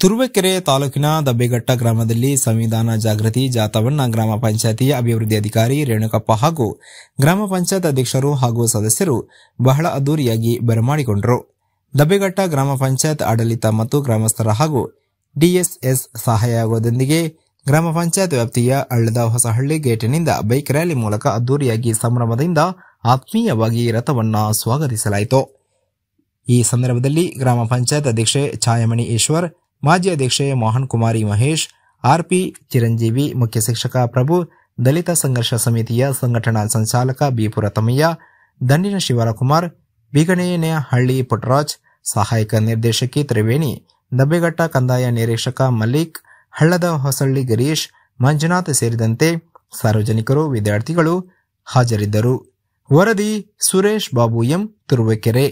ತುರುವೇಕೆರೆ ತಾಲೂಕಿನ ದಬ್ಬೆಘಟ್ಟ ಗ್ರಾಮದಲ್ಲಿ ಸಂವಿಧಾನ ಜಾಗೃತಿ ಜಾಥಾವನ್ನು ಗ್ರಾಮ ಪಂಚಾಯತಿಯ ಅಭಿವೃದ್ಧಿ ಅಧಿಕಾರಿ ರೇಣುಕಪ್ಪ ಹಾಗೂ ಗ್ರಾಮ ಪಂಚಾಯತ್ ಅಧ್ಯಕ್ಷರು ಹಾಗೂ ಸದಸ್ಯರು ಬಹಳ ಅದ್ದೂರಿಯಾಗಿ ಬರಮಾಡಿಕೊಂಡರು. ದಬ್ಬೆಘಟ್ಟ ಗ್ರಾಮ ಪಂಚಾಯತ್ ಆಡಳಿತ ಮತ್ತು ಗ್ರಾಮಸ್ಥರ ಹಾಗೂ ಡಿಎಸ್ಎಸ್ ಸಹಯೋಗದೊಂದಿಗೆ ಗ್ರಾಮ ಪಂಚಾಯತ್ ವ್ಯಾಪ್ತಿಯ ಹಳ್ಳದ ಹೊಸಹಳ್ಳಿ ಗೇಟಿನಿಂದ ಬೈಕ್ ರ್ಯಾಲಿ ಮೂಲಕ ಅದ್ದೂರಿಯಾಗಿ ಸಂಭ್ರಮದಿಂದ ಆತ್ಮೀಯವಾಗಿ ರಥವನ್ನು ಸ್ವಾಗತಿಸಲಾಯಿತು. ಈ ಸಂದರ್ಭದಲ್ಲಿ ಗ್ರಾಮ ಪಂಚಾಯತ್ ಅಧ್ಯಕ್ಷೆ ಛಾಯಾಮಣಿ ಈಶ್ವರ್, ಮಾಜಿ ಅಧ್ಯಕ್ಷೆ ಮೋಹನ್ ಕುಮಾರಿ ಮಹೇಶ್, ಆರ್ಪಿ ಚಿರಂಜೀವಿ, ಮುಖ್ಯ ಶಿಕ್ಷಕ ಪ್ರಭು, ದಲಿತ ಸಂಘರ್ಷ ಸಮಿತಿಯ ಸಂಘಟನಾ ಸಂಚಾಲಕ ಬಿಪುರ ತಮ್ಮಯ್ಯ, ದಂಡಿನ ಶಿವರಕುಮಾರ್, ಬಿಗಣೇನಹಳ್ಳಿ ಪುಟ್ಟರಾಜ್, ಸಹಾಯಕ ನಿರ್ದೇಶಕಿ ತ್ರಿವೇಣಿ, ದಬ್ಬೆಘಟ್ಟ ಕಂದಾಯ ನಿರೀಕ್ಷಕ ಮಲ್ಲಿಕ್, ಹಳ್ಳದ ಹೊಸಳ್ಳಿ ಗಿರೀಶ್, ಮಂಜುನಾಥ್ ಸೇರಿದಂತೆ ಸಾರ್ವಜನಿಕರು, ವಿದ್ಯಾರ್ಥಿಗಳು ಹಾಜರಿದ್ದರು. ವರದಿ ಸುರೇಶ್ ಬಾಬು ಎಂ, ತುರುವೇಕೆರೆ.